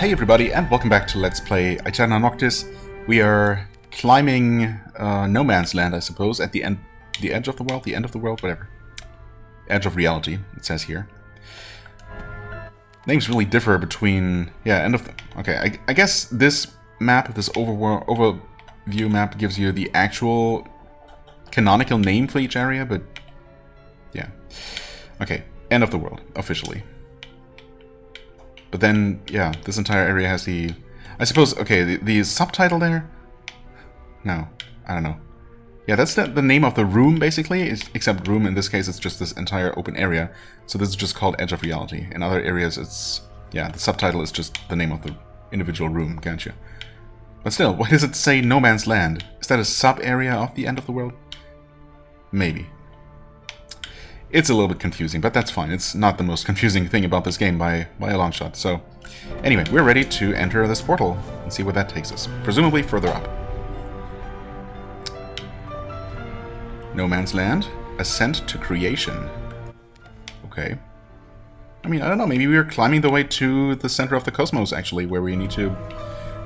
Hey everybody, and welcome back to Let's Play Aeterna Noctis. We are climbing no man's land, I suppose, at the edge of the world, whatever. Edge of reality, it says here. Names really differ between, okay, I guess this map, this overview map gives you the actual canonical name for each area, but yeah. Okay, end of the world, officially. But then, yeah, this entire area has the... I suppose, okay, the subtitle there? No, I don't know. Yeah, that's the name of the room, basically, except room, in this case, it's just this entire open area. So this is just called Edge of Reality. In other areas, it's... yeah, the subtitle is just the name of the individual room, can't you? But still, why does it say No Man's Land? Is that a sub-area of the end of the world? Maybe. It's a little bit confusing, but that's fine. It's not the most confusing thing about this game by a long shot. So, anyway, we're ready to enter this portal and see where that takes us. Presumably further up. No Man's Land, Ascent to Creation. Okay. I mean, I don't know, maybe we're climbing the way to the center of the cosmos, actually, where we need to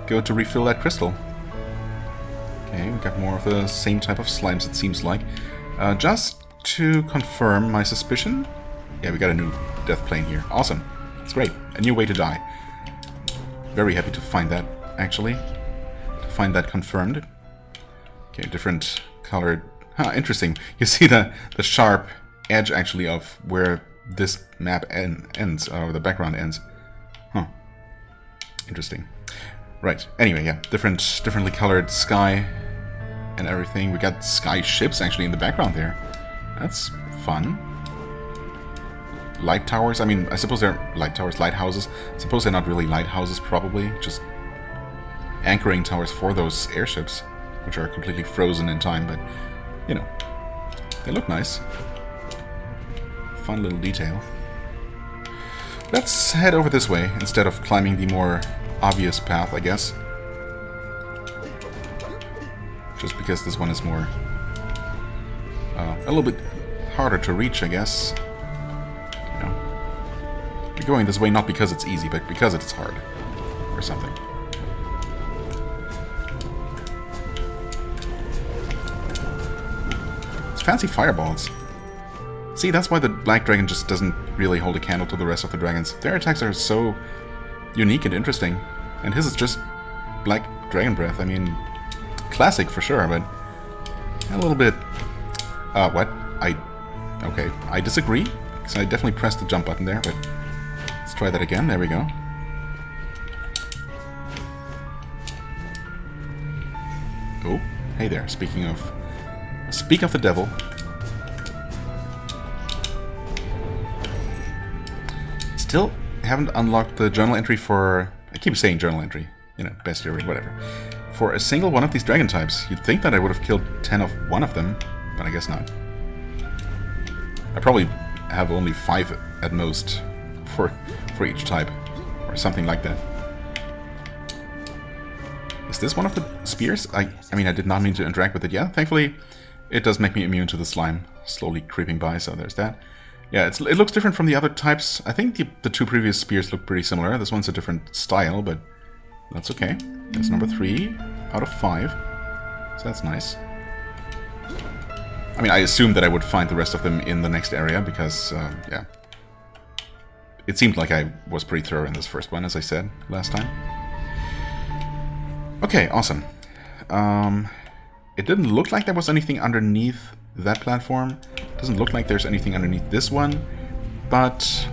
go to refill that crystal. Okay, we got more of the same type of slimes, it seems like. Just to confirm my suspicion, yeah, we got a new death plane here. Awesome. It's great. A new way to die. Very happy to find that, actually. To find that confirmed. Okay, different colored... Huh, interesting. You see the sharp edge, actually, of where this map ends, or the background ends. Huh. Interesting. Right. Anyway, yeah, differently colored sky and everything. We got sky ships, actually, in the background there. That's fun. Light towers, I mean, I suppose they're light towers, lighthouses. I suppose they're not really lighthouses, probably. Just anchoring towers for those airships, which are completely frozen in time, but, you know, they look nice. Fun little detail. Let's head over this way, instead of climbing the more obvious path, I guess. Just because this one is more... a little bit harder to reach, I guess. You know, we're going this way not because it's easy, but because it's hard. Or something. It's fancy fireballs. See, that's why the black dragon just doesn't really hold a candle to the rest of the dragons. Their attacks are so unique and interesting. And his is just black dragon breath. I mean, classic for sure, but a little bit... what? Okay, I disagree, because I definitely pressed the jump button there, but let's try that again. There we go. Oh, hey there, speaking of... Speak of the devil. Still haven't unlocked the journal entry for... I keep saying journal entry, you know, bestiary, whatever. For a single one of these dragon types. You'd think that I would have killed 10 of one of them, but I guess not. I probably have only 5 at most for each type, or something like that. Is this one of the spears? I mean, I did not mean to interact with it yet. Thankfully, it does make me immune to the slime, slowly creeping by, so there's that. Yeah, it looks different from the other types. I think the 2 previous spears look pretty similar. This one's a different style, but that's okay. That's number 3 out of 5, so that's nice. I mean, I assumed that I would find the rest of them in the next area, because, yeah. It seemed like I was pretty thorough in this first one, as I said last time. Okay, awesome. It didn't look like there was anything underneath that platform. Doesn't look like there's anything underneath this one, but...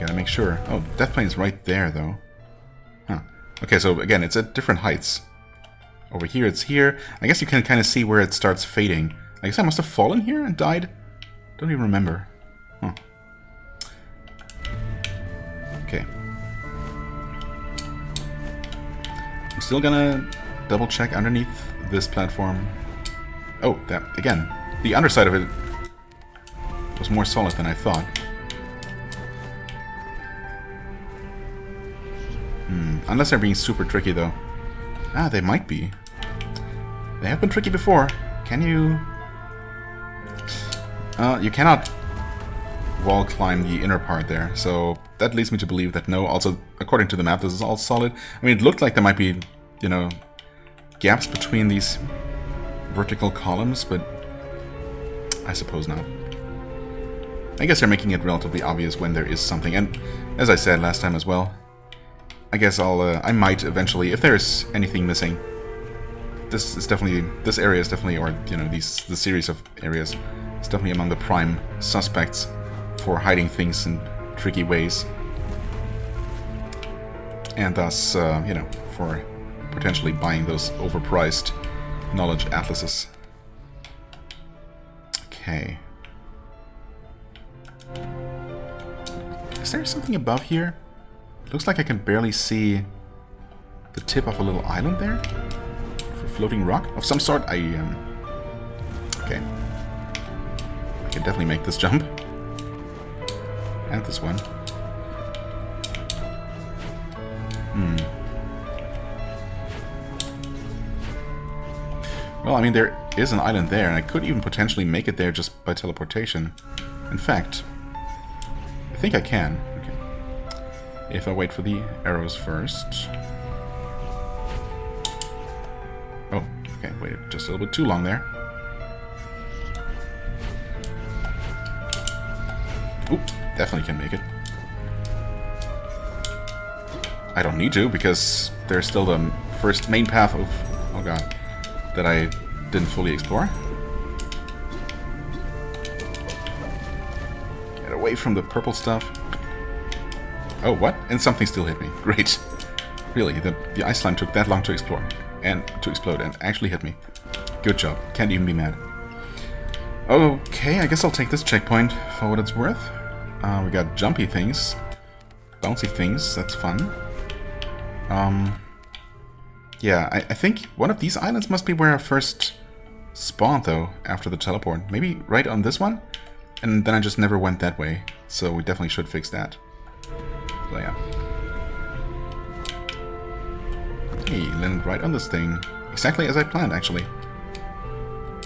gotta make sure. Oh, Death Plane is right there, though. Huh. Okay, so again, it's at different heights. Over here, it's here. I guess you can kind of see where it starts fading. I guess I must have fallen here and died? Don't even remember. Huh. Okay. I'm still gonna double check underneath this platform. Oh, that, again, the underside of it was more solid than I thought. Unless they're being super tricky, though. Ah, they might be. They have been tricky before. Can you... you cannot wall climb the inner part there. So that leads me to believe that no, also according to the map, this is all solid. I mean, it looked like there might be, you know, gaps between these vertical columns, but I suppose not. I guess they're making it relatively obvious when there is something, and as I said last time as well, I guess I might eventually, if there's anything missing, this area is definitely, or you know, the series of areas is definitely among the prime suspects for hiding things in tricky ways, and thus, you know, for potentially buying those overpriced knowledge atlases. Okay. Is there something above here? Looks like I can barely see the tip of a little island there. For floating rock of some sort. Okay. I can definitely make this jump. And this one. Well, I mean, there is an island there, and I could even potentially make it there just by teleportation. In fact, I think I can. Okay. If I wait for the arrows first. Oh, okay, waited just a little bit too long there. Oop, definitely can make it. I don't need to, because there's still the first main path of... oh god. That I didn't fully explore. Get away from the purple stuff. Oh, what? And something still hit me. Great. Really, the ice slime took that long to explore. And to explode, and actually hit me. Good job. Can't even be mad. Okay, I guess I'll take this checkpoint for what it's worth. We got jumpy things. Bouncy things, that's fun. Yeah, I think one of these islands must be where I first spawned, though, after the teleport. Maybe right on this one? And then I just never went that way. So we definitely should fix that. So yeah. Hey, landed right on this thing. Exactly as I planned, actually.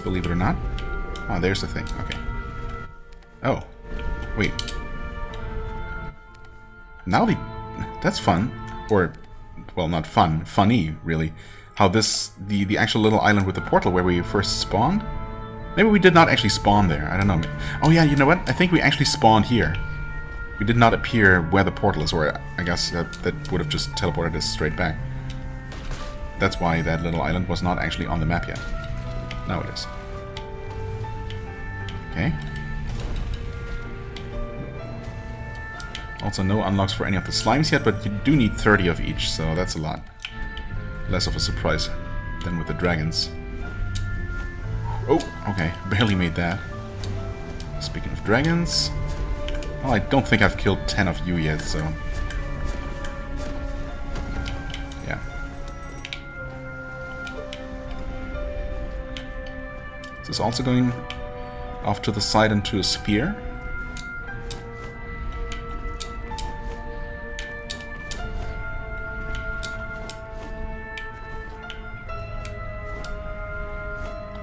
Believe it or not. Oh, there's the thing. Okay. Oh. Wait. Now that's fun. Or... well, not fun. Funny, really. How this... the actual little island with the portal where we first spawned? Maybe we did not actually spawn there. I don't know. Oh yeah, you know what? I think we actually spawned here. We did not appear where the portal is, or I guess that would have just teleported us straight back. That's why that little island was not actually on the map yet. Now it is. Okay. Also no unlocks for any of the slimes yet, but you do need 30 of each, so that's a lot. Less of a surprise than with the dragons. Oh, okay. Barely made that. Speaking of dragons... well, I don't think I've killed 10 of you yet, so... yeah. Is this also going off to the side into a spear?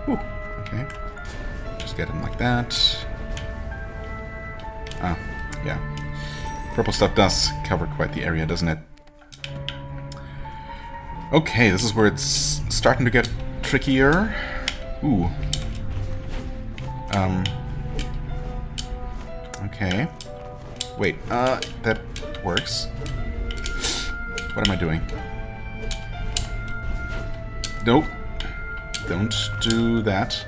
Ooh, okay. Just get him like that. Ah, yeah. Purple stuff does cover quite the area, doesn't it? Okay, this is where it's starting to get trickier. Ooh. Okay. Wait, that works. What am I doing? Nope. Don't do that.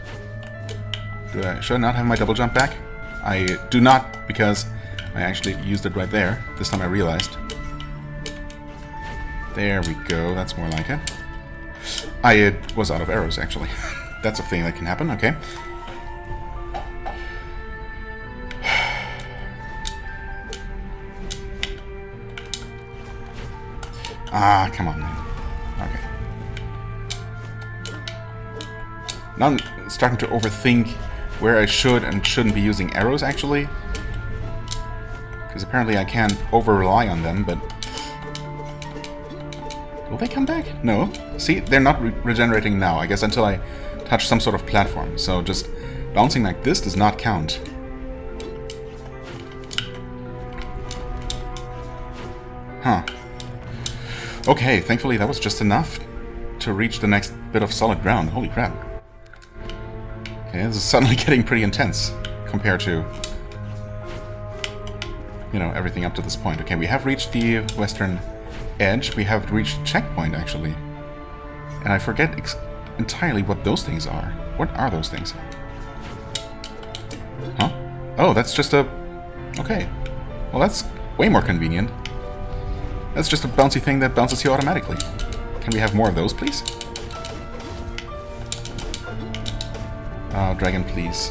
Should I not have my double jump back? I do not, because I actually used it right there. This time I realized. There we go, that's more like it. I was out of arrows, actually. That's a thing that can happen, okay. Ah, come on, man. Okay. Now I'm starting to overthink where I should and shouldn't be using arrows, actually. Because apparently I can't over-rely on them, but... will they come back? No. See, they're not regenerating now, I guess, until I touch some sort of platform. So just bouncing like this does not count. Huh. Okay, thankfully that was just enough to reach the next bit of solid ground. Holy crap. Okay, this is suddenly getting pretty intense compared to, you know, everything up to this point. Okay, we have reached the western edge. We have reached checkpoint, actually. And I forget entirely what those things are. What are those things? Huh? Oh, that's just a... Okay. Well, that's way more convenient. That's just a bouncy thing that bounces you automatically. Can we have more of those, please? Oh, dragon, please.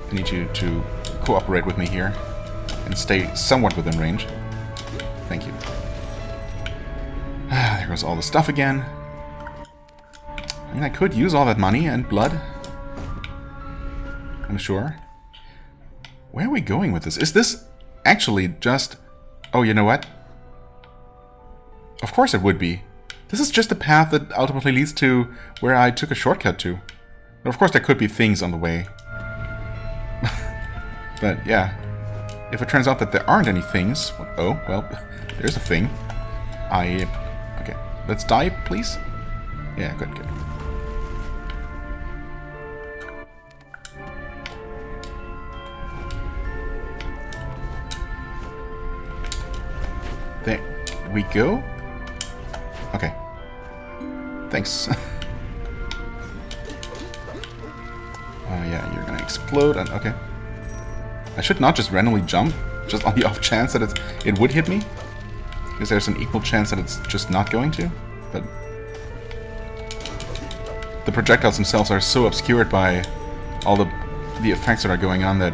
I need you to cooperate with me here and stay somewhat within range. Thank you. There goes all the stuff again. I mean, I could use all that money and blood. I'm sure. Where are we going with this? Is this actually just... Oh, you know what? Of course it would be. This is just a path that ultimately leads to where I took a shortcut to. But of course there could be things on the way. But yeah. If it turns out that there aren't any things... Oh, well, there's a thing. Okay, let's die, please. Yeah, good, good. There we go. Okay. Thanks. Yeah, you're gonna explode, and okay. I should not just randomly jump, just on the off chance that it would hit me. Because there's an equal chance that it's just not going to. But the projectiles themselves are so obscured by all the effects that are going on that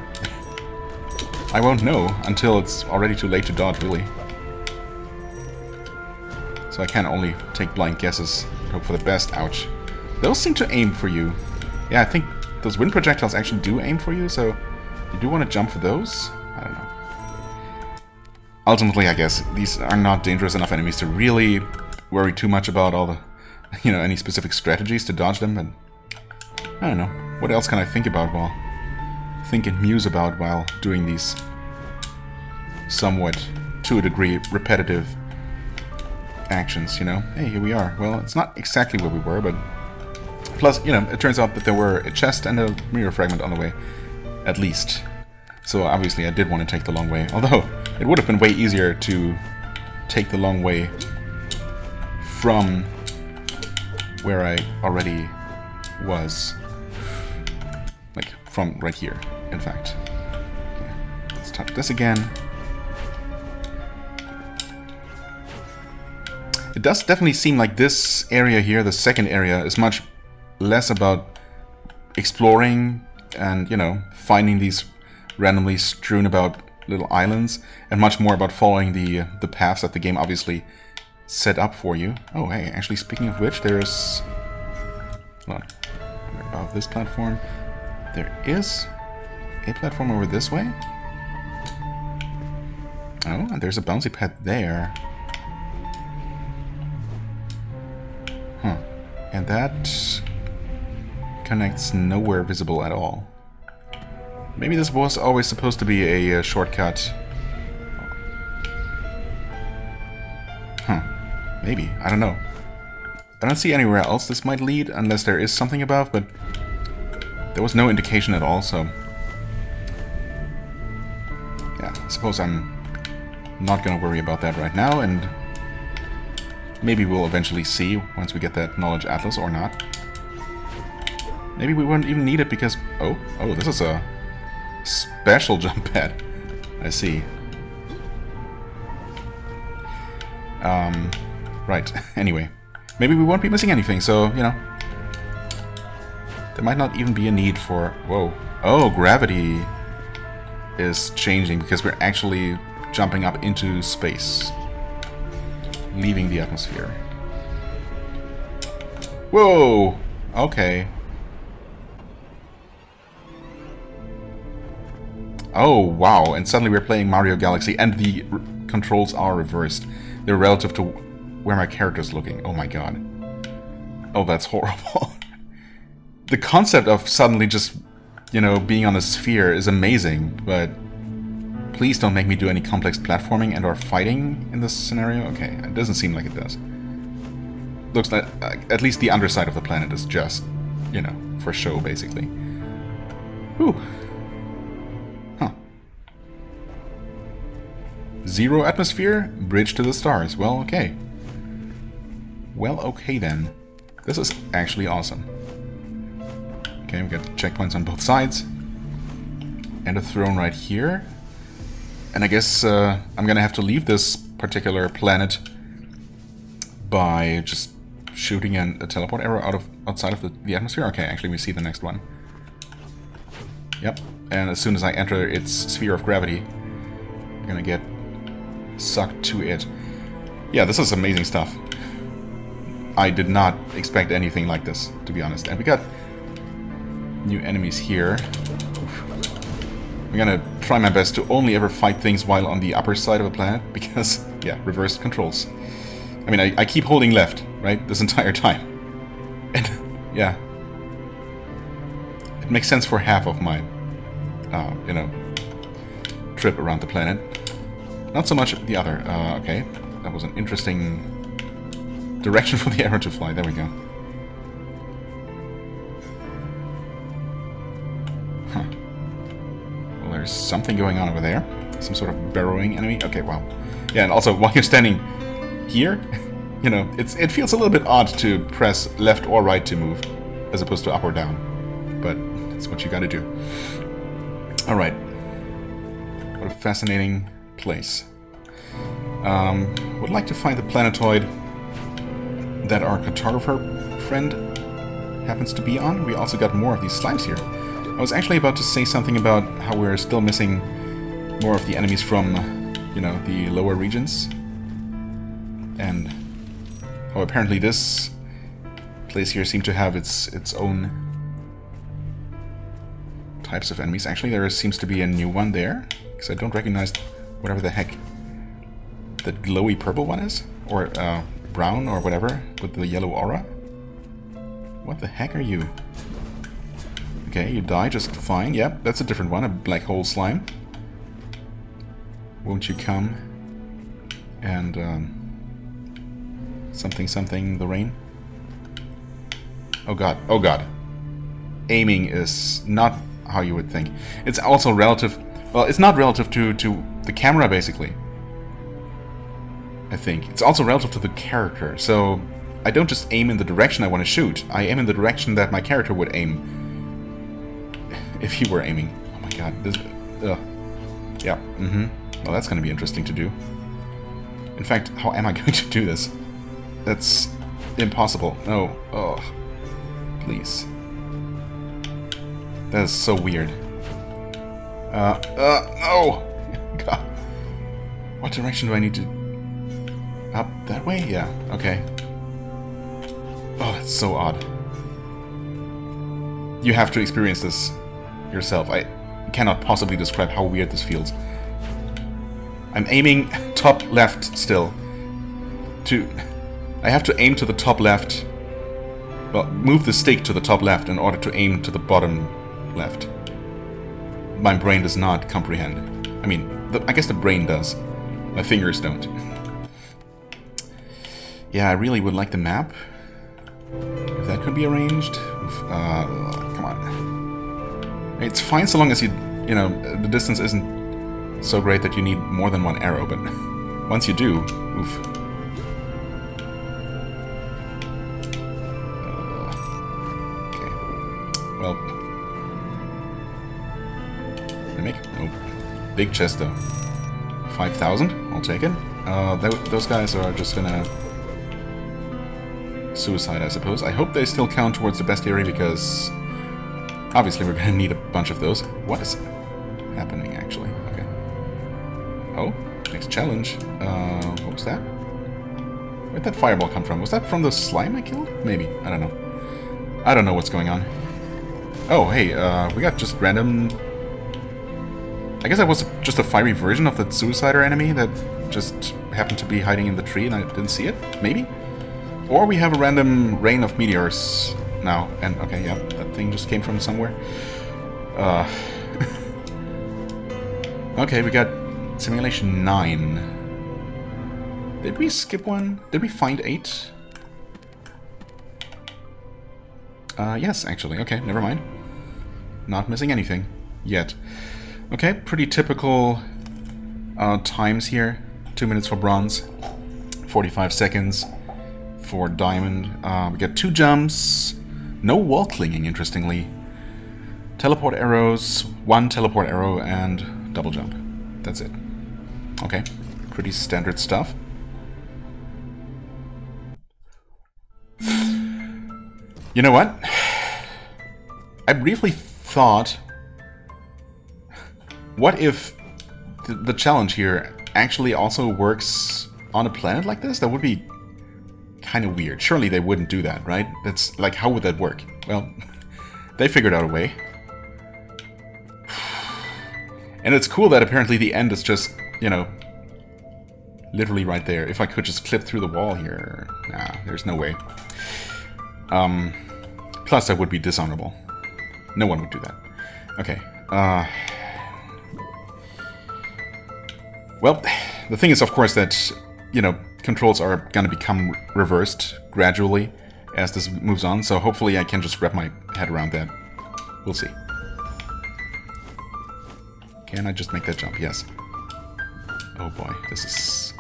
I won't know until it's already too late to dodge, really. So I can only take blind guesses and hope for the best. Ouch. Those seem to aim for you. Yeah, I think those wind projectiles actually do aim for you, so you do want to jump for those? I don't know. Ultimately, I guess, these are not dangerous enough enemies to really worry too much about all the, you know, any specific strategies to dodge them, and I don't know. What else can I think about while... think and muse about while doing these somewhat, to a degree, repetitive actions, you know? Hey, here we are. Well, it's not exactly where we were, but... Plus, you know, it turns out that there were a chest and a mirror fragment on the way. At least. So obviously I did want to take the long way. Although, it would have been way easier to take the long way from where I already was. Like, from right here, in fact. Okay. Let's touch this again. It does definitely seem like this area here, the second area, is much less about exploring and, you know, finding these randomly strewn about little islands, and much more about following the paths that the game obviously set up for you. Oh, hey, actually, speaking of which, there's... Hold on. We're above this platform. There is a platform over this way. Oh, and there's a bouncy pad there. Huh. And that connects nowhere visible at all. Maybe this was always supposed to be a shortcut. Huh. Maybe. I don't know. I don't see anywhere else this might lead, unless there is something above, but there was no indication at all, so... Yeah, I suppose I'm not gonna worry about that right now, and maybe we'll eventually see once we get that Knowledge Atlas or not. Maybe we won't even need it because... Oh, this is a special jump pad. I see. Right. Anyway. Maybe we won't be missing anything, so, you know. There might not even be a need for... Whoa. Oh, gravity is changing because we're actually jumping up into space. Leaving the atmosphere. Whoa! Okay. Oh, wow. And suddenly we're playing Mario Galaxy and the controls are reversed. They're relative to where my character's looking. Oh my god. Oh, that's horrible. The concept of suddenly just, you know, being on a sphere is amazing, but Please don't make me do any complex platforming and or fighting in this scenario. Okay, it doesn't seem like it does. Looks like at least the underside of the planet is just, you know, for show, basically. Whew. Huh. Zero atmosphere, bridge to the stars. Well, okay. Well, okay then. This is actually awesome. Okay, we got checkpoints on both sides. And a throne right here. And I guess I'm gonna have to leave this particular planet by just shooting a teleport arrow outside of the atmosphere. Okay, actually we see the next one. Yep, and as soon as I enter its sphere of gravity, I'm gonna get sucked to it. Yeah, this is amazing stuff. I did not expect anything like this, to be honest. And we got new enemies here. I'm gonna try my best to only ever fight things while on the upper side of a planet, because, yeah, reversed controls. I mean, I keep holding left, right, this entire time. And, yeah. It makes sense for half of my, you know, trip around the planet. Not so much the other. Okay, that was an interesting direction for the arrow to fly. There we go. Huh. Well, there's something going on over there. Some sort of burrowing enemy. Okay, wow. Yeah, and also while you're standing here, you know, it feels a little bit odd to press left or right to move, as opposed to up or down. But it's what you gotta do. Alright. What a fascinating place. Would like to find the planetoid that our cartographer friend happens to be on. We also got more of these slimes here. I was actually about to say something about how we're still missing more of the enemies from, you know, the lower regions. And how apparently this place here seemed to have its own types of enemies. Actually, there seems to be a new one there, because I don't recognize whatever the heck the glowy purple one is, or brown or whatever with the yellow aura. What the heck are you? Okay, you die just fine. Yep, that's a different one, a black hole slime. Won't you come and something the rain? Oh god, oh god. Aiming is not how you would think. It's also relative. Well, it's not relative to the camera, basically. I think. It's also relative to the character. So, I don't just aim in the direction I want to shoot. I aim in the direction that my character would aim. If he were aiming. Oh my god. This, yeah. Well, that's going to be interesting to do. In fact, how am I going to do this? That's impossible. No. Oh. Please. That is so weird. No! God. What direction do I need to... Up that way? Yeah, okay. Oh, that's so odd. You have to experience this yourself. I cannot possibly describe how weird this feels. I'm aiming top left still. I have to aim to the top left. Well, move the stick to the top left in order to aim to the bottom left. My brain does not comprehend. I mean, I guess the brain does. My fingers don't. Yeah, I really would like the map. If that could be arranged. Come on. It's fine so long as you know, the distance isn't so great that you need more than one arrow, but once you do, oof. Okay. Well, nope. Big chest though. 5,000? I'll take it. Those guys are just gonna suicide, I suppose. I hope they still count towards the best area, because obviously we're gonna need a bunch of those. What is happening, actually? Okay. Oh, next challenge. What was that? Where'd that fireball come from? Was that from the slime I killed? Maybe. I don't know. I don't know what's going on. Oh, hey, we got just random... I guess that was just a fiery version of that suicider enemy that just happened to be hiding in the tree and I didn't see it? Maybe? Or we have a random rain of meteors now. And, okay, yeah, that thing just came from somewhere. Okay, we got Simulation 9. Did we skip one? Did we find 8? Yes, actually. Okay, never mind. Not missing anything. Yet. Okay, pretty typical times here. 2 minutes for bronze. 45 seconds for diamond. We get 2 jumps. No wall clinging, interestingly. Teleport arrows, 1 teleport arrow, and double jump. That's it. Okay, pretty standard stuff. You know what? I briefly thought, what if the challenge here actually also works on a planet like this? That would be kind of weird. Surely they wouldn't do that, right? That's like, how would that work? Well, they figured out a way. And it's cool that apparently the end is just, you know, literally right there. If I could just clip through the wall here. Nah, there's no way. Plus that would be dishonorable. No one would do that. Okay. Well, the thing is, of course, that, you know, controls are gonna become reversed gradually as this moves on, so hopefully I can just wrap my head around that. We'll see. Can I just make that jump? Yes. Oh boy, this is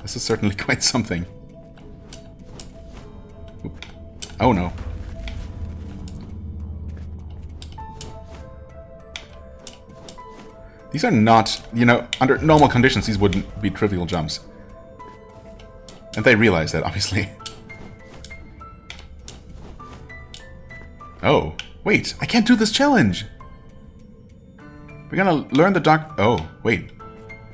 certainly quite something. Oop. Oh no. These are not, you know, under normal conditions, these wouldn't be trivial jumps. And they realize that, obviously. Oh, wait, I can't do this challenge! We're gonna learn the dark... Oh, wait.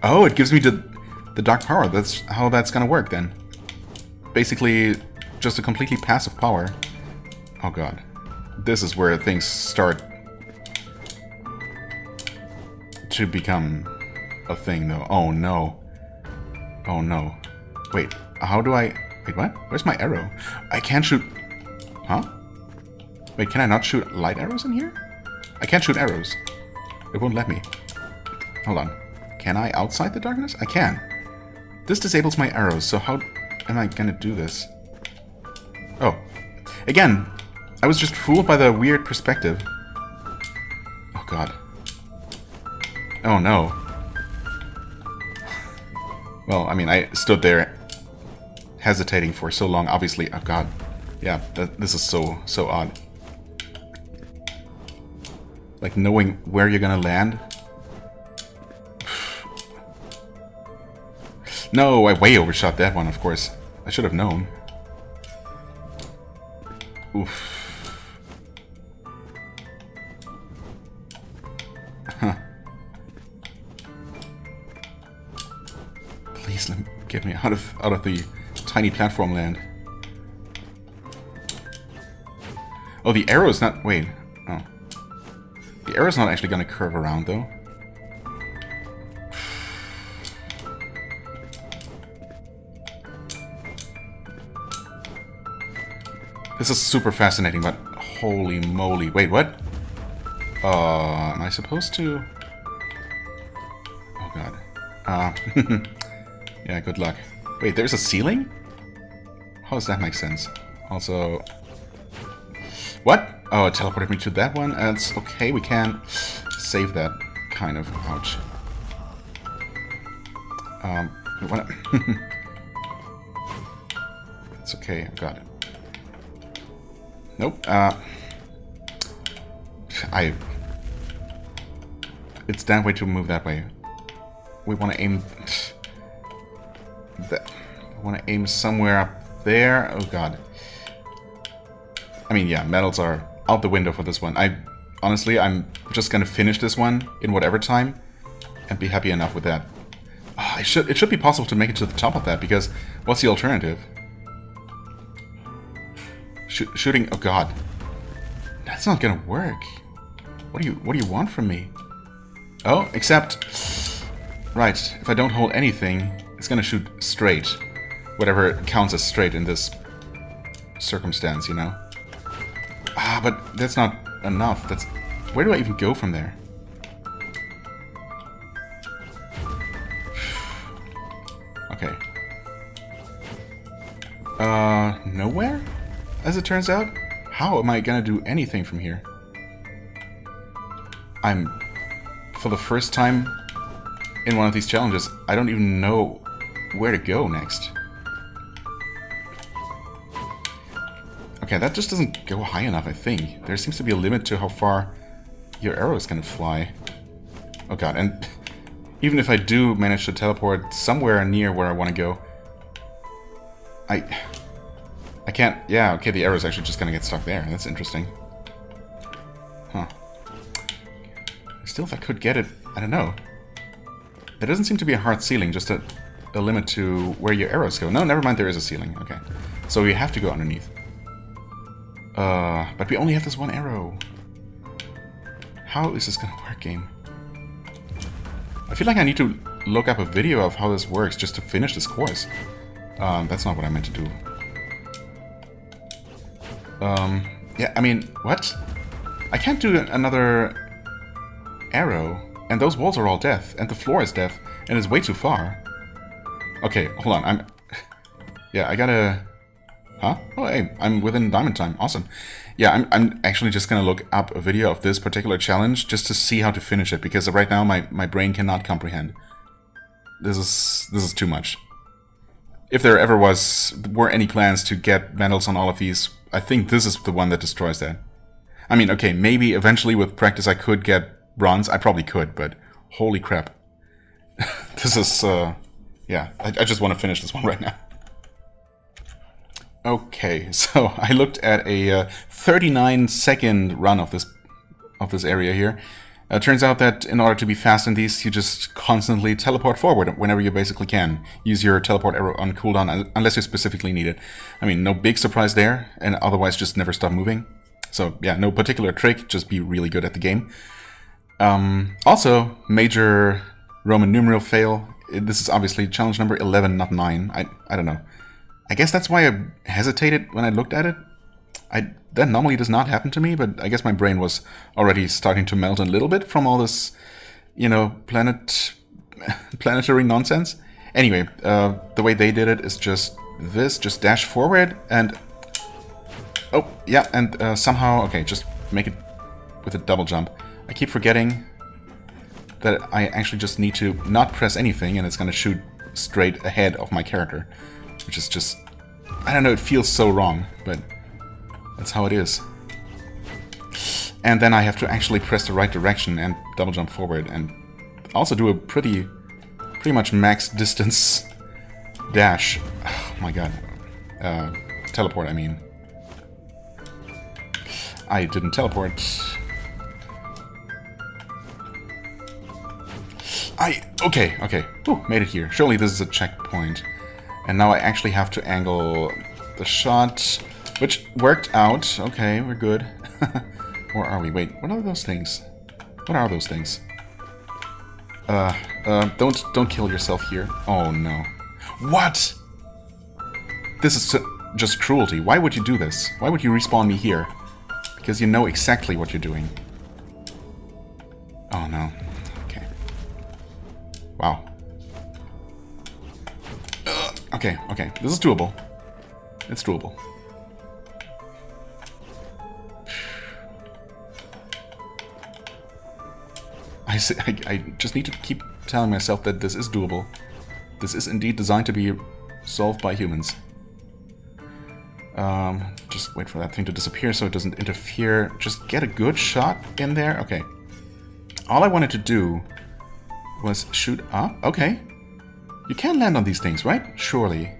Oh, it gives me the dark power. That's how that's gonna work, then. Basically, just a completely passive power. Oh god. This is where things start to become a thing, though. Oh no. Oh no. Wait, how do I... Wait, what? Where's my arrow? I can't shoot... Huh? Wait, can I not shoot light arrows in here? I can't shoot arrows. It won't let me. Hold on. Can I outside the darkness? I can. This disables my arrows, so how am I gonna do this? Oh. Again, I was just fooled by the weird perspective. Oh god. Oh no. Well, I mean, I stood there hesitating for so long, obviously. Oh god. Yeah, this is so odd. Like, knowing where you're gonna land. No, I way overshot that one, of course. I should have known. Oof. Huh. Please get me out of the tiny platform land. Oh, the arrow's not... Wait. Oh. The arrow's not actually gonna curve around, though. This is super fascinating, but holy moly. Wait, what? Am I supposed to... Oh god. Yeah, good luck. Wait, there's a ceiling? How does that make sense? Also... What? Oh, it teleported me to that one. That's okay, we can save that, kind of. Ouch. What? It's okay, I got it. Nope. It's that way to move that way. We want to aim... I want to aim somewhere up there. Oh god. I mean, yeah, medals are out the window for this one. Honestly, I'm just gonna finish this one in whatever time and be happy enough with that. Oh, it should be possible to make it to the top of that, because what's the alternative? Shooting... Oh god. That's not gonna work. What do you want from me? Oh, except... Right, if I don't hold anything, it's gonna shoot straight. Whatever counts as straight in this circumstance, you know? Ah, but that's not enough. That's... Where do I even go from there? Okay. Nowhere? As it turns out? How am I gonna do anything from here? For the first time in one of these challenges, I don't even know where to go next. Okay, that just doesn't go high enough, I think. There seems to be a limit to how far your arrow is gonna fly. Oh god, and even if I do manage to teleport somewhere near where I want to go, I can't... Yeah, okay, the arrow's actually just gonna get stuck there. That's interesting. Huh. Still, if I could get it, I don't know. There doesn't seem to be a hard ceiling, just a limit to where your arrows go. No, never mind, there is a ceiling. Okay. So we have to go underneath. But we only have this one arrow. How is this gonna work, game? I feel like I need to look up a video of how this works just to finish this course. That's not what I meant to do. Yeah, I mean, what? I can't do another arrow, and those walls are all death, and the floor is death, and it's way too far. Okay, hold on, yeah, I gotta... Huh? Oh, hey, I'm within diamond time. Awesome. Yeah, I'm actually just gonna look up a video of this particular challenge just to see how to finish it, because right now my brain cannot comprehend. This is too much. If there ever were any plans to get medals on all of these, I think this is the one that destroys that. I mean, okay, maybe eventually with practice I could get bronze. I probably could, but holy crap. This is, yeah, I just want to finish this one right now. Okay, so I looked at a 39-second run of this area here. Turns out that in order to be fast in these, you just constantly teleport forward whenever you basically can. Use your teleport arrow on cooldown unless you specifically need it. I mean, no big surprise there, and otherwise just never stop moving. So yeah, no particular trick, just be really good at the game. Also, major Roman numeral fail. This is obviously challenge number 11, not 9. I don't know. I guess that's why I hesitated when I looked at it. That normally does not happen to me, but I guess my brain was already starting to melt a little bit from all this, you know, planetary nonsense. Anyway, the way they did it is just this, just dash forward and... Oh, yeah, and somehow... Okay, just make it with a double jump. I keep forgetting that I actually just need to not press anything and it's gonna shoot straight ahead of my character. Which is just... I don't know, it feels so wrong, but... That's how it is. And then I have to actually press the right direction and double jump forward and also do a pretty much max distance dash. Oh my god. Teleport, I mean. I didn't teleport. Okay. Ooh, made it here. Surely this is a checkpoint. And now I actually have to angle the shot... Which worked out. Okay, we're good. Where are we? Wait, what are those things? What are those things? Don't kill yourself here. Oh no. What? This is just cruelty. Why would you do this? Why would you respawn me here? Because you know exactly what you're doing. Oh no. Okay. Wow. Okay. This is doable. It's doable. I just need to keep telling myself that this is doable. This is indeed designed to be solved by humans. Just wait for that thing to disappear so it doesn't interfere. Just get a good shot in there. Okay. All I wanted to do was shoot up. Okay. You can land on these things, right? Surely.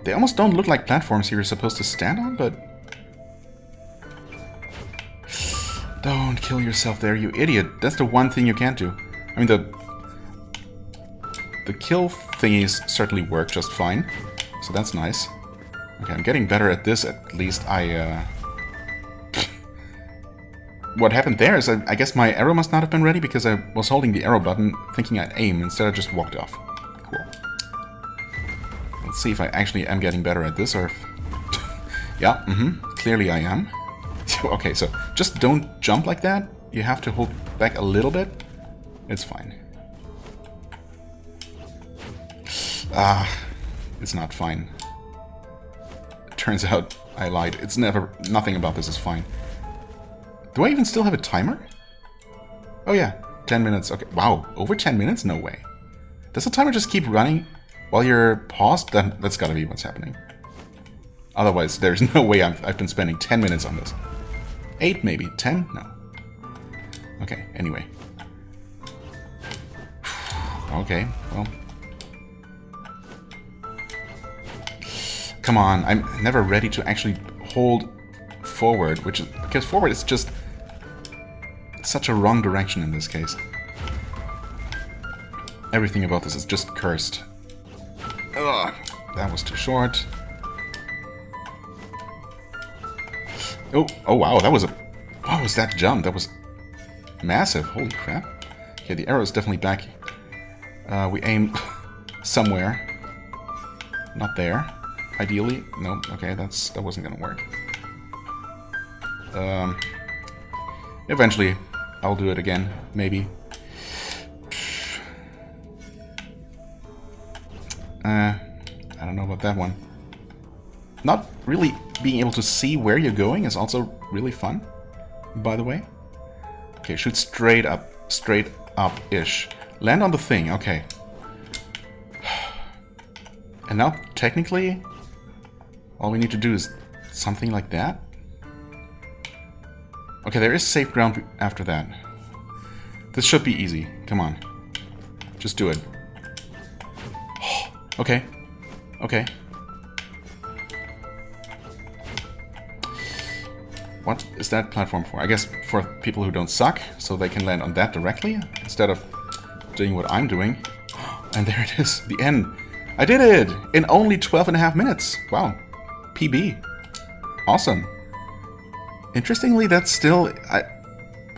They almost don't look like platforms you're supposed to stand on, but... Don't kill yourself there, you idiot. That's the one thing you can't do. I mean, the kill thingies certainly work just fine. So that's nice. Okay, I'm getting better at this, at least. What happened there is I guess my arrow must not have been ready because I was holding the arrow button thinking I'd aim. Instead I just walked off. Cool. Let's see if I actually am getting better at this or... Yeah, clearly I am. Okay, so just don't jump like that. You have to hold back a little bit. It's fine. Ah, it's not fine. It turns out I lied. It's never... Nothing about this is fine. Do I even still have a timer? Oh yeah, 10 minutes. Okay, wow, over 10 minutes? No way. Does the timer just keep running while you're paused? That's gotta be what's happening. Otherwise, there's no way I've been spending 10 minutes on this. 8 maybe? 10? No. Okay, anyway. Okay, well... Come on, I'm never ready to actually hold forward, which is... Because forward is just... such a wrong direction in this case. Everything about this is just cursed. Ugh, that was too short. Oh wow, that was a... What was that jump? That was massive. Holy crap. Okay, the arrow is definitely back. We aim somewhere. Not there. Ideally. No, okay, that wasn't gonna work. Eventually, I'll do it again. Maybe. I don't know about that one. Not really being able to see where you're going is also really fun, by the way. Okay, shoot straight up-ish. Land on the thing, okay. And now, technically, all we need to do is something like that. Okay, there is safe ground after that. This should be easy. Come on. Just do it. Okay. Okay. What is that platform for? I guess for people who don't suck, so they can land on that directly, instead of doing what I'm doing. And there it is, the end. I did it! In only 12.5 minutes. Wow. PB. Awesome. Interestingly, that's still...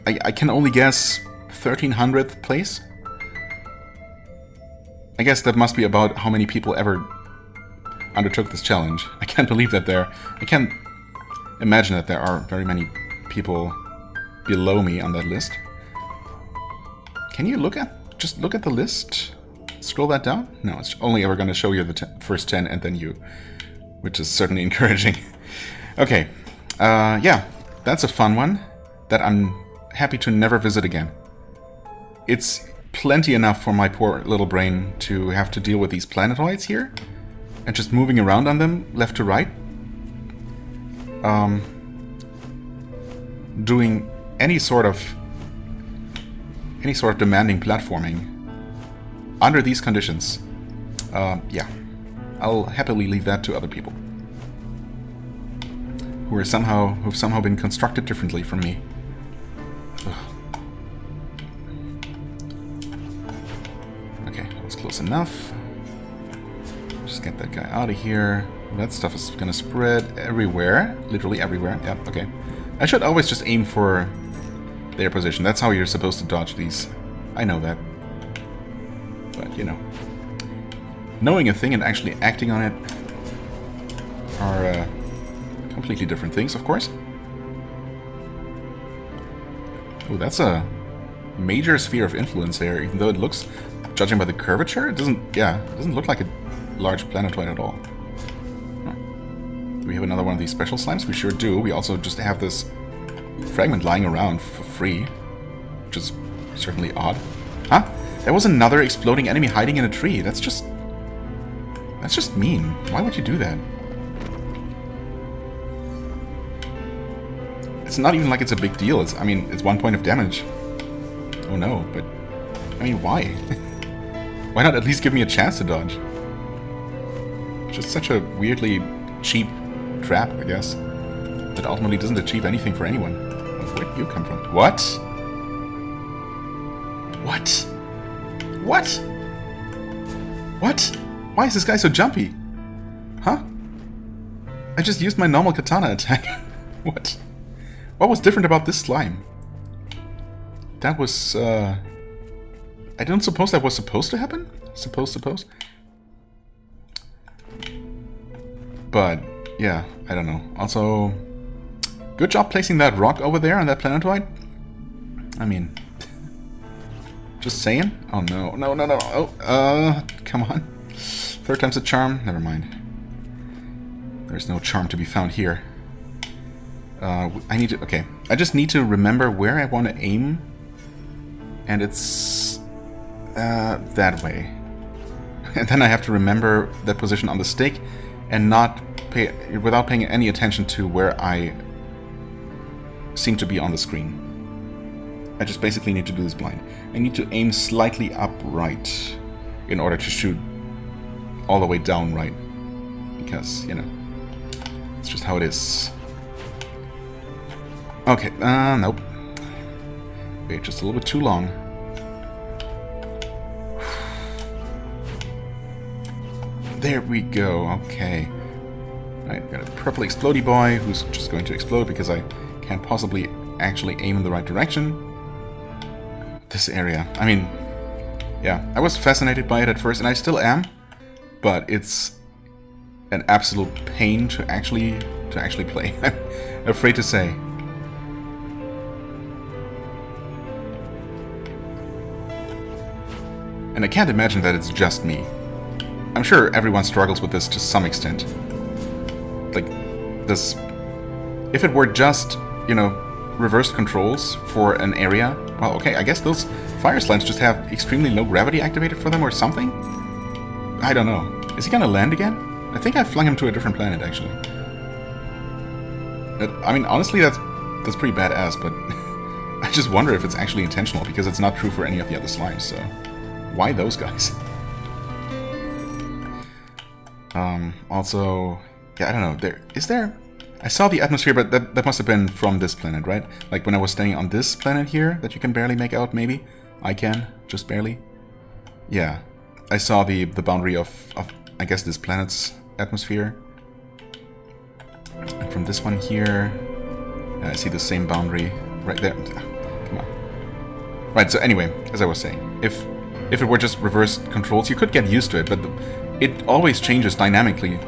I can only guess 1300th place. I guess that must be about how many people ever undertook this challenge. I can't believe that I can't imagine that there are very many people below me on that list. Can you just look at the list? Scroll that down? No, it's only ever going to show you the first 10 and then you. Which is certainly encouraging. Okay. Yeah, that's a fun one that I'm happy to never visit again. It's plenty enough for my poor little brain to have to deal with these planetoids here and just moving around on them left to right. Doing any sort of demanding platforming under these conditions. Yeah, I'll happily leave that to other people who've somehow been constructed differently from me. Ugh. Okay, that was close enough. Just get that guy out of here. That stuff is gonna spread everywhere. Literally everywhere. Yeah, okay. I should always just aim for their position. That's how you're supposed to dodge these. I know that. But, you know. Knowing a thing and actually acting on it are completely different things, of course. Oh, that's a major sphere of influence there, even though it looks, judging by the curvature, it doesn't look like a large planetoid at all. Huh. Do we have another one of these special slimes? We sure do. We also just have this fragment lying around for free, which is certainly odd. Huh? There was another exploding enemy hiding in a tree. That's just mean. Why would you do that? It's not even like it's a big deal. I mean, it's 1 point of damage. Oh no, but... I mean, why? Why not at least give me a chance to dodge? Just such a weirdly cheap trap, I guess. That ultimately doesn't achieve anything for anyone. Where'd you come from? What? What? What? What? Why is this guy so jumpy? Huh? I just used my normal katana attack. What? What was different about this slime? That was, I don't suppose that was supposed to happen? Suppose? But, yeah, I don't know. Also, good job placing that rock over there on that planetoid. I mean, just saying. Oh no, no. Oh, come on. Third time's a charm? Never mind. There's no charm to be found here. I need to... Okay. I just need to remember where I want to aim. And it's... that way. And then I have to remember that position on the stick and not pay... without paying any attention to where I seem to be on the screen. I just basically need to do this blind. I need to aim slightly upright in order to shoot all the way down right. Because, you know, it's just how it is. Okay, nope. Wait, just a little bit too long. There we go, okay. Right, got a purple explodey boy who's just going to explode because I can't possibly actually aim in the right direction. This area, I mean, yeah, I was fascinated by it at first, and I still am, but it's an absolute pain to actually play. I'm afraid to say. And I can't imagine that it's just me. I'm sure everyone struggles with this to some extent. Like, this... If it were just, you know, reversed controls for an area... Well, okay, I guess those fire slimes just have extremely low gravity activated for them or something? I don't know. Is he gonna land again? I think I flung him to a different planet, actually. I mean, honestly, that's pretty badass, but... I just wonder if it's actually intentional, because it's not true for any of the other slimes, so... Why those guys? Also... Yeah, I don't know. Is there... I saw the atmosphere, but that must have been from this planet, right? Like when I was standing on this planet here, that you can barely make out, maybe? I can, just barely. Yeah. I saw the boundary of I guess, this planet's atmosphere. And from this one here... I see the same boundary right there. Come on. Right, so anyway, as I was saying, if it were just reversed controls, you could get used to it, but it always changes dynamically.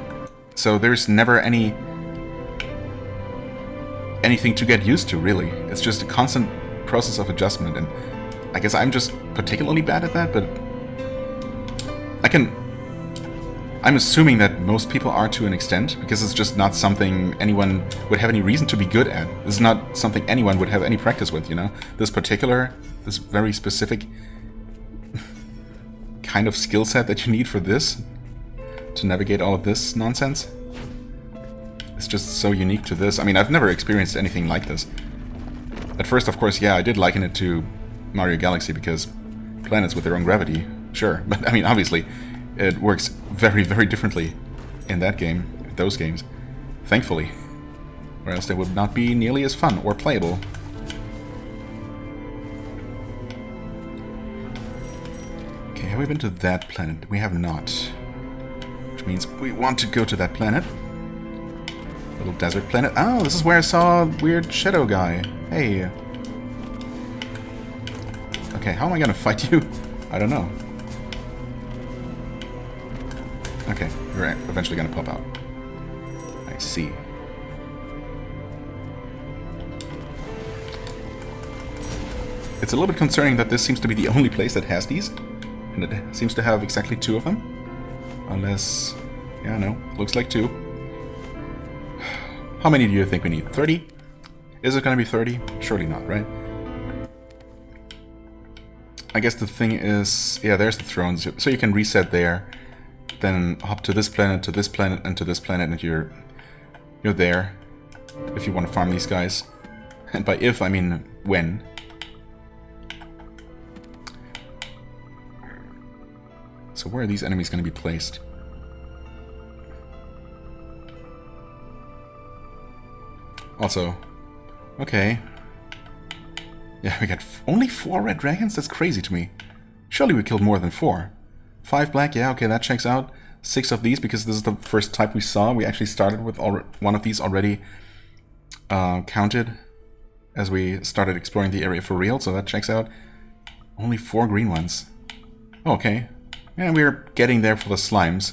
So there's never anything to get used to, really. It's just a constant process of adjustment, and I guess I'm just particularly bad at that, but I'm assuming that most people are to an extent, because it's just not something anyone would have any reason to be good at. This is not something anyone would have any practice with, you know? This very specific kind of skill set that you need for this, to navigate all of this nonsense. It's just so unique to this. I mean, I've never experienced anything like this. At first, of course, yeah, I did liken it to Mario Galaxy, because planets with their own gravity, sure. But, I mean, obviously, it works very, very differently in that game, those games. Thankfully. Or else they would not be nearly as fun or playable. Okay, have we been to that planet? We have not. Which means we want to go to that planet. Little desert planet. Oh, this is where I saw a weird shadow guy. Hey. Okay, how am I gonna fight you? I don't know. Okay, you're eventually gonna pop out. I see. It's a little bit concerning that this seems to be the only place that has these. And it seems to have exactly 2 of them. Unless... yeah, no. Looks like 2. How many do you think we need? 30? Is it going to be 30? Surely not, right? I guess the thing is... yeah, there's the thrones. So you can reset there. Then hop to this planet, and to this planet, and you're there. If you want to farm these guys. And by if, I mean when. So where are these enemies going to be placed? Also, okay. Yeah, we got only 4 red dragons? That's crazy to me. Surely we killed more than 4. 5 black, yeah, okay, that checks out. 6 of these, because this is the first type we saw. We actually started with one of these already counted as we started exploring the area for real, so that checks out. Only 4 green ones. Oh, okay. Yeah, we're getting there for the slimes.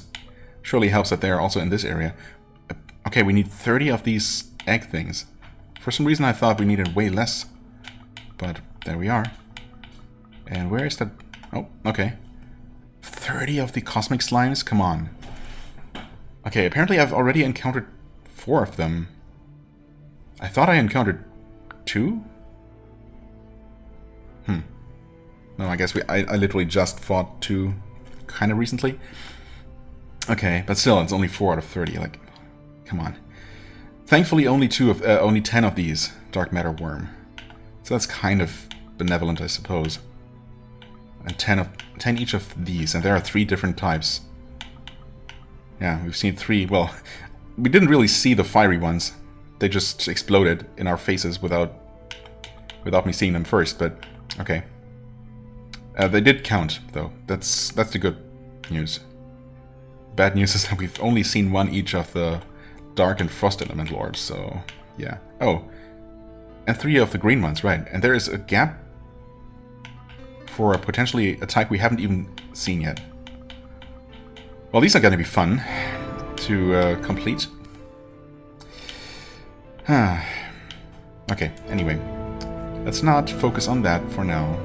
Surely helps that they're also in this area. Okay, we need 30 of these egg things. For some reason I thought we needed way less. But there we are. And where is that? Oh, okay. 30 of the cosmic slimes? Come on. Okay, apparently I've already encountered 4 of them. I thought I encountered 2? No, I guess I literally just fought 2 kind of recently. Okay, but still, it's only 4 out of 30. Like, come on. Thankfully, only 10 of these dark matter worm. So that's kind of benevolent, I suppose. And 10 each of these, and there are 3 different types. Yeah, we've seen 3. Well, we didn't really see the fiery ones. They just exploded in our faces without me seeing them first. But okay. They did count, though. That's the good news. Bad news is that we've only seen 1 each of the dark and frost element lords, so yeah. Oh, and 3 of the green ones, right. And there is a gap for potentially a type we haven't even seen yet. Well, these are going to be fun to complete. Okay, anyway. Let's not focus on that for now.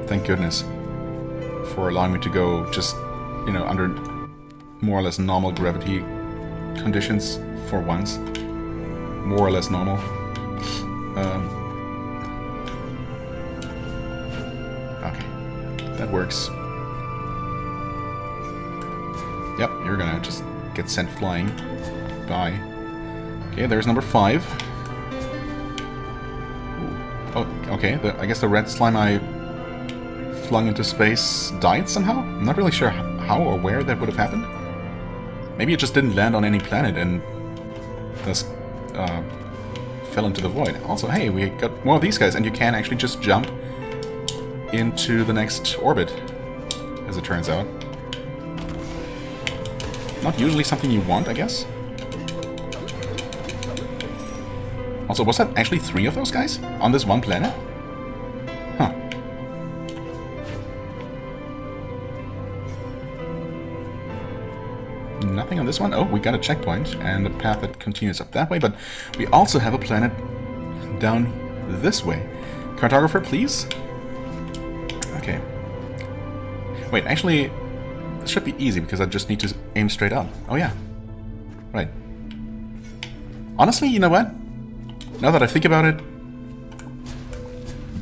Thank goodness for allowing me to go just, you know, under more or less normal gravity conditions for once. More or less normal. Okay, that works. Yep, you're gonna just get sent flying. Bye. Okay, there's number 5. Ooh. Oh, okay, I guess the red slime I flung into space died somehow? I'm not really sure how or where that would have happened. Maybe it just didn't land on any planet and thus fell into the void. Also, hey, we got more of these guys, and you can actually just jump into the next orbit, as it turns out. Not usually something you want, I guess. Also, was that actually 3 of those guys on this one planet? Huh. Nothing on this one. Oh, we got a checkpoint and a path that continues up that way, but we also have a planet down this way. Cartographer, please. Okay. Wait, actually, this should be easy because I just need to aim straight up. Oh yeah. Right. Honestly, you know what? Now that I think about it,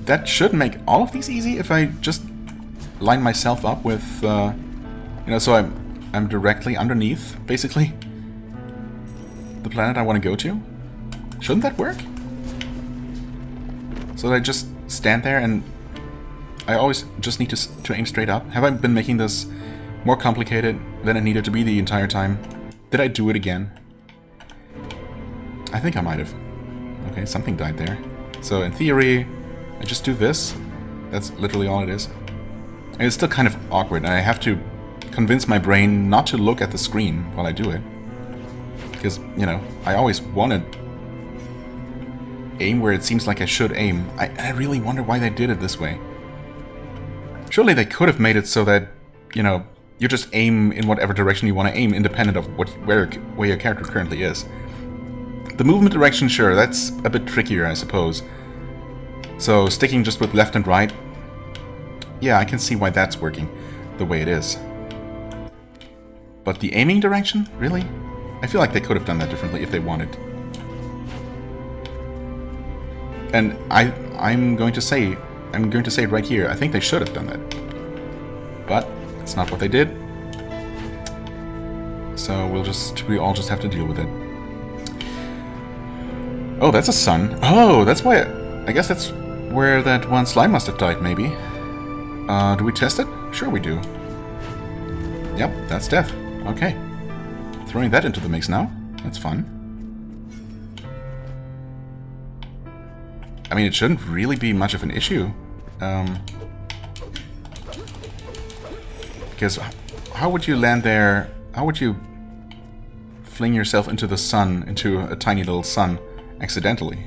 that should make all of these easy if I just line myself up with, you know, so I'm directly underneath, basically, the planet I want to go to. Shouldn't that work? So that I just stand there and I always just need to aim straight up. Have I been making this more complicated than it needed to be the entire time? Did I do it again? I think I might have. Okay, something died there. So in theory, I just do this. That's literally all it is. And it's still kind of awkward, and I have to convince my brain not to look at the screen while I do it. Because, you know, I always want to aim where it seems like I should aim. I really wonder why they did it this way. Surely they could have made it so that, you know, you just aim in whatever direction you want to aim, independent of where your character currently is. The movement direction, sure, that's a bit trickier, I suppose. So sticking just with left and right, yeah, I can see why that's working the way it is. But the aiming direction, really? I feel like they could have done that differently if they wanted. And I'm going to say it right here, I think they should have done that. But it's not what they did. So we all just have to deal with it. Oh, that's a sun. Oh, that's why I guess that's where that one slime must have died, maybe. Do we test it? Sure we do. Yep, that's death. Okay. Throwing that into the mix now. That's fun. I mean, it shouldn't really be much of an issue. Because how would you land there? How would you fling yourself into the sun, into a tiny little sun, accidentally?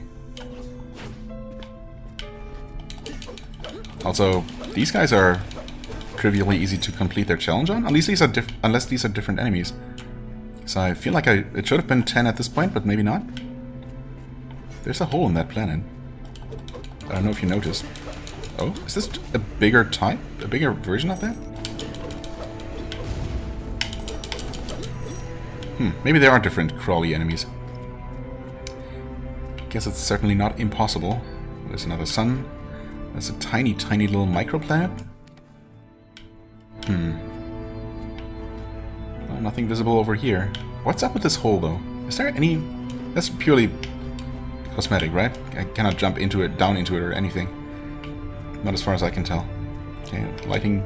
Also, these guys are trivially easy to complete their challenge on. At least these are unless these are different enemies. So I feel like it should have been 10 at this point, but maybe not. There's a hole in that planet. I don't know if you noticed. Oh, is this a bigger type? A bigger version of that? Maybe there are different crawly enemies. Guess it's certainly not impossible. There's another sun. There's a tiny, tiny little microplanet. Oh, nothing visible over here. What's up with this hole, though? Is there any... That's purely cosmetic, right? I cannot jump into it, down into it, or anything. Not as far as I can tell. Okay, lighting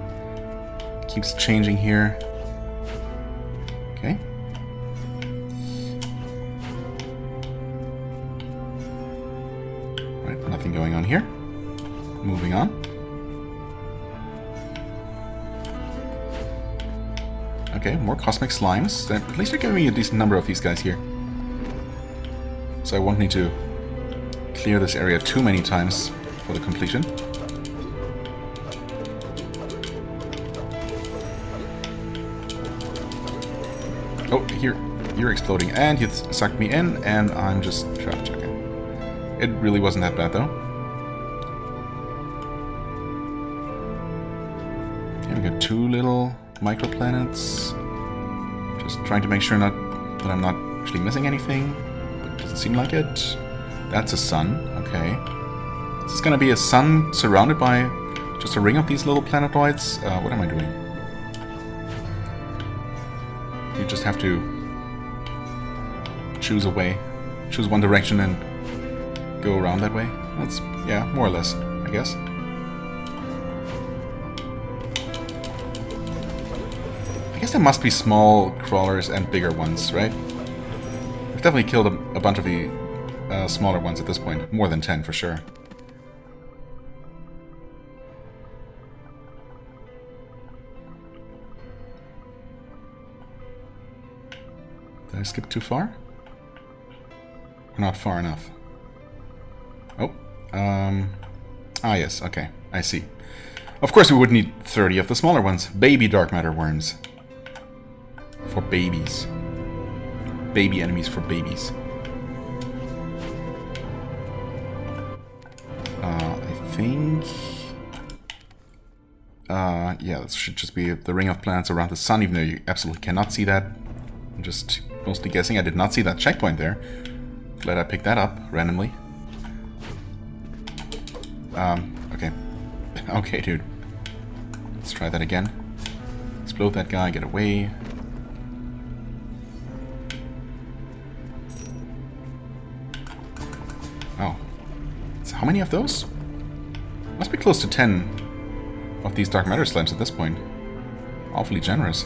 keeps changing here. Okay. Right, nothing going on here. Moving on. Okay, more cosmic slimes. At least they're giving me a decent number of these guys here. So I won't need to clear this area too many times for the completion. Oh, here, you're exploding, and you sucked me in, and I'm just trapped. Okay. It really wasn't that bad, though. Okay, we got two little microplanets. Just trying to make sure that I'm not actually missing anything, but it doesn't seem like it. That's a sun, okay. Is this gonna be a sun surrounded by just a ring of these little planetoids? What am I doing? You just have to choose a way, choose one direction and go around that way. That's, yeah, more or less, I guess. I guess there must be small crawlers and bigger ones, right? We've definitely killed a bunch of the smaller ones at this point. More than 10 for sure. Did I skip too far? Or not far enough? Oh, ah yes, okay, I see. Of course we would need 30 of the smaller ones. Baby dark matter worms. For babies. Baby enemies for babies. I think... yeah, this should just be the ring of planets around the sun, even though you absolutely cannot see that. I'm just mostly guessing. I did not see that checkpoint there. Glad I picked that up randomly. Okay. Okay, dude. Let's try that again. Explode that guy, get away. Oh. So how many of those? Must be close to 10 of these dark matter slimes at this point. Awfully generous.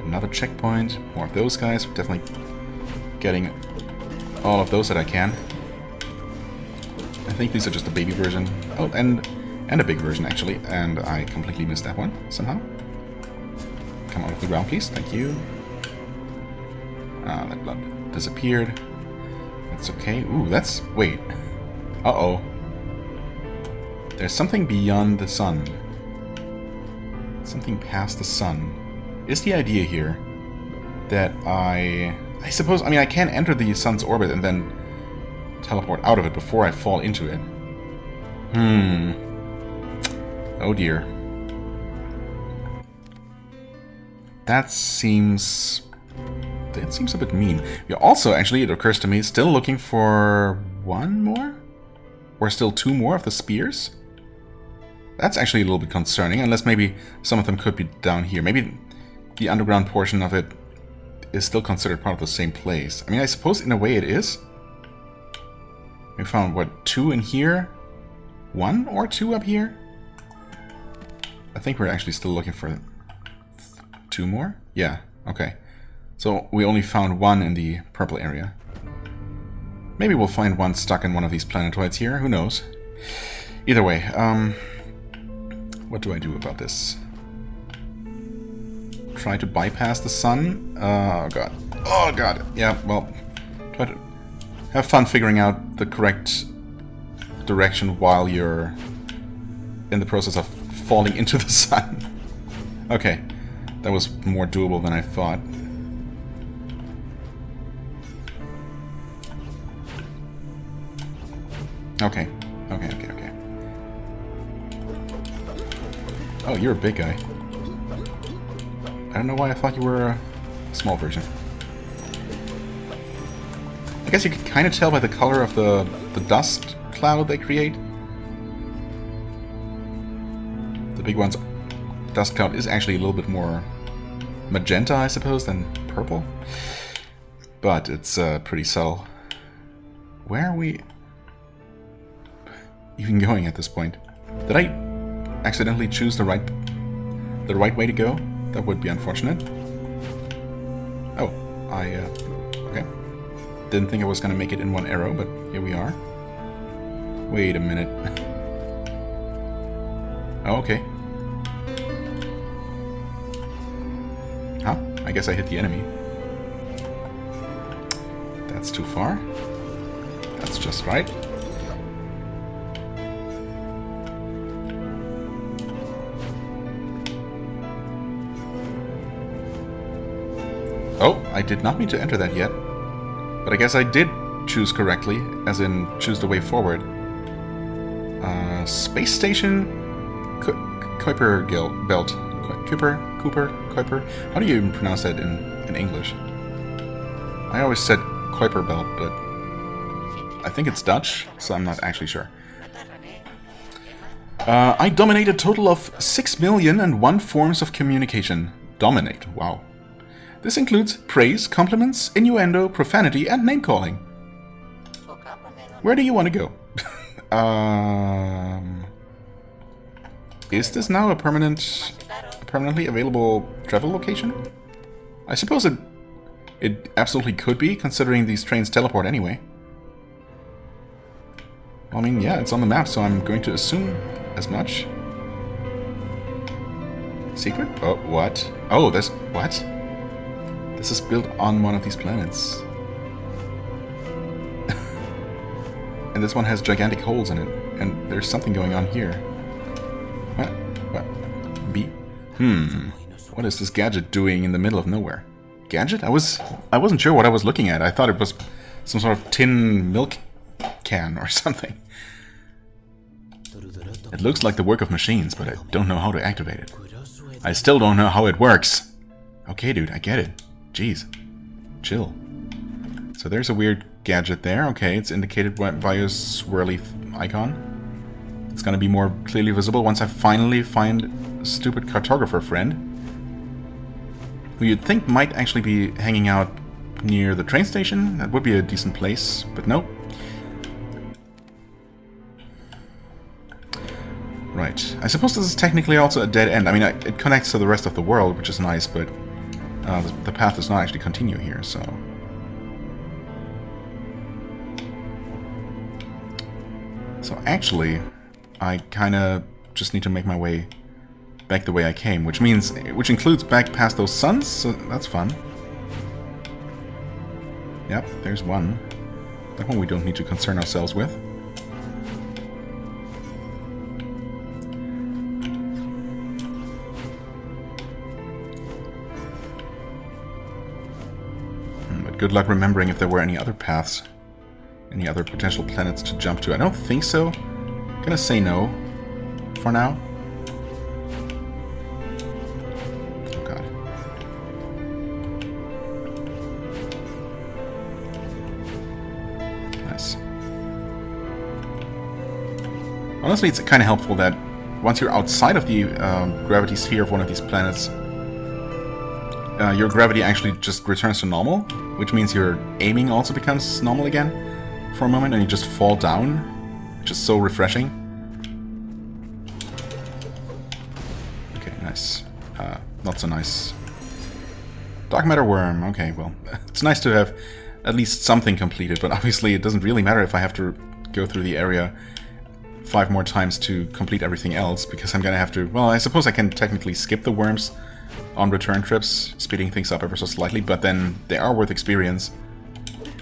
Another checkpoint. More of those guys. We're definitely getting all of those that I can. I think these are just the baby version. Oh, and a big version, actually. And I completely missed that one, somehow. Come on off the ground, please. Thank you. Ah, that blood disappeared. That's okay. Ooh, that's... Wait. Uh-oh. There's something beyond the sun. Something past the sun. Is the idea here that I suppose... I mean, I can enter the sun's orbit and then teleport out of it before I fall into it. Oh dear. That seems a bit mean. We're also, actually, it occurs to me, still looking for one more? Or still two more of the spears? That's actually a little bit concerning, unless maybe some of them could be down here. Maybe the underground portion of it is still considered part of the same place. I mean, I suppose in a way it is. We found, what, 2 in here? 1 or 2 up here? I think we're actually still looking for 2 more? Yeah, okay. So we only found 1 in the purple area. Maybe we'll find 1 stuck in one of these planetoids here, who knows. Either way, what do I do about this? Try to bypass the sun? Oh god. Oh god. Yeah, well, try to have fun figuring out the correct direction while you're in the process of falling into the sun. Okay, that was more doable than I thought. Okay, okay. Oh, you're a big guy. I don't know why I thought you were a small version. I guess you can kind of tell by the color of the dust cloud they create. The big one's dust cloud is actually a little bit more magenta, I suppose, than purple. But it's pretty subtle. Where are we even going at this point? Did I accidentally choose the right way to go? That would be unfortunate. Oh, okay. Didn't think I was gonna make it in one arrow, but here we are. Wait a minute. Oh, okay. Huh? I guess I hit the enemy. That's too far. That's just right. Oh, I did not mean to enter that yet. But I guess I did choose correctly, as in choose the way forward. Space Station Kuiper Belt. Kuiper? How do you even pronounce that in English? I always said Kuiper Belt, but I think it's Dutch, so I'm not actually sure. I dominate a total of 6,000,001 forms of communication. Dominate, wow. This includes praise, compliments, innuendo, profanity, and name-calling. Where do you want to go? Is this now a permanently available travel location? I suppose it absolutely could be, considering these trains teleport anyway. I mean, yeah, it's on the map, so I'm going to assume as much. Secret? Oh, what? Oh, there's... what? This is built on one of these planets. And this one has gigantic holes in it. And there's something going on here. What? What? B? What is this gadget doing in the middle of nowhere? Gadget? I wasn't sure what I was looking at. I thought it was some sort of tin milk can or something. It looks like the work of machines, but I don't know how to activate it. I still don't know how it works. Okay, dude, I get it. Jeez. Chill. So there's a weird gadget there. Okay, it's indicated by a swirly icon. It's gonna be more clearly visible once I finally find a stupid cartographer friend, who you'd think might actually be hanging out near the train station. That would be a decent place, but nope. Right. I suppose this is technically also a dead end. I mean, it connects to the rest of the world, which is nice, but the path does not actually continue here, so... So actually, I kinda just need to make my way back the way I came, which includes back past those suns, so that's fun. Yep, there's one. That one we don't need to concern ourselves with. But good luck remembering if there were any other paths, any other potential planets to jump to. I don't think so. I'm gonna say no for now. Oh god. Nice. Honestly, it's kind of helpful that once you're outside of the gravity sphere of one of these planets, your gravity actually just returns to normal, which means your aiming also becomes normal again for a moment, and you just fall down, which is so refreshing. Okay, nice. Not so nice. Dark matter worm. Okay, well, it's nice to have at least something completed, but obviously it doesn't really matter if I have to go through the area 5 more times to complete everything else, because I'm gonna have to... Well, I suppose I can technically skip the worms on return trips, speeding things up ever so slightly, but then they are worth experience,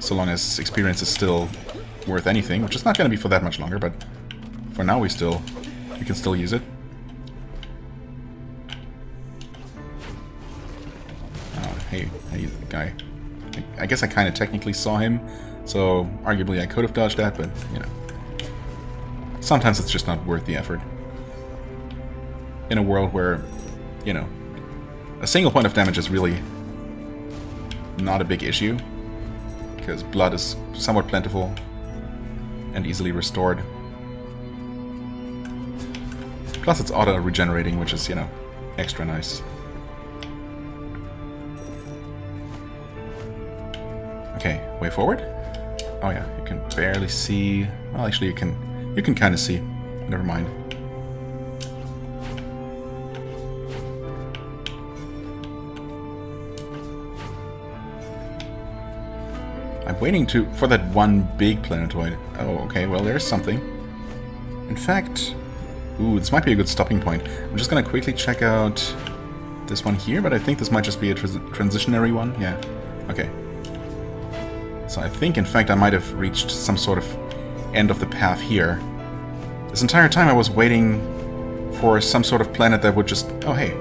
so long as experience is still worth anything, which is not going to be for that much longer, but for now we can still use it. Hey guy. I guess I kind of technically saw him, so arguably I could have dodged that, but, you know. Sometimes it's just not worth the effort. In a world where, you know, a single point of damage is really not a big issue, because blood is somewhat plentiful and easily restored. Plus it's auto-regenerating, which is, you know, extra nice. Okay, way forward? Oh yeah, you can barely see... Well, actually you can kind of see. Never mind. I'm waiting for that one big planetoid. Oh, okay, well there's something. In fact... Ooh, this might be a good stopping point. I'm just gonna quickly check out this one here, but I think this might just be a transitionary one. Yeah, okay. So I think, in fact, I might have reached some sort of end of the path here. This entire time I was waiting for some sort of planet that would just... Oh, hey.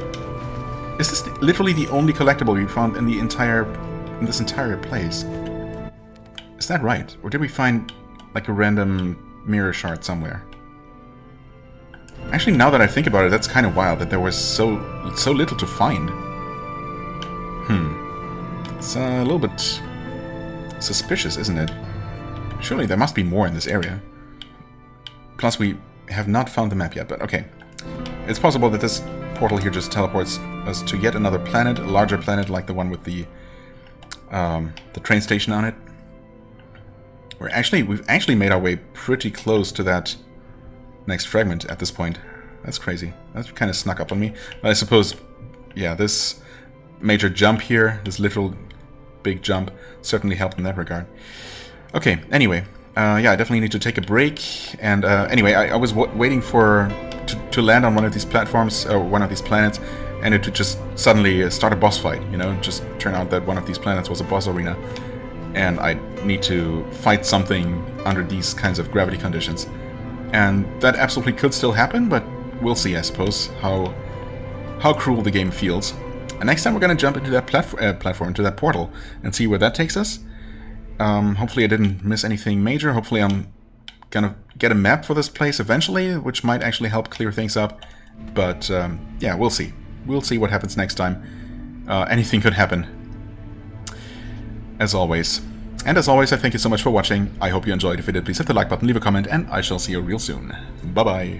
Is this literally the only collectible we found in this entire place? Is that right? Or did we find, like, a random mirror shard somewhere? Actually, now that I think about it, that's kind of wild that there was so little to find. It's a little bit suspicious, isn't it? Surely there must be more in this area. Plus, we have not found the map yet, but okay. It's possible that this portal here just teleports us to yet another planet, a larger planet like the one with the train station on it. We've actually made our way pretty close to that next fragment at this point. That's crazy. That kind of snuck up on me. But I suppose, yeah, this major jump here, this literal big jump, certainly helped in that regard. Okay, anyway, yeah, I definitely need to take a break. And anyway, I was waiting to land on one of these platforms, or one of these planets, and it to just suddenly start a boss fight, you know, just turn out that one of these planets was a boss arena. And I need to fight something under these kinds of gravity conditions. And that absolutely could still happen, but we'll see, I suppose, how cruel the game feels. And next time we're going to jump into that platform, into that portal, and see where that takes us. Hopefully I didn't miss anything major. Hopefully I'm gonna get a map for this place eventually, which might actually help clear things up. But yeah, we'll see. We'll see what happens next time. Anything could happen, as always. And as always, I thank you so much for watching. I hope you enjoyed. If you did, please hit the like button, leave a comment, and I shall see you real soon. Bye-bye.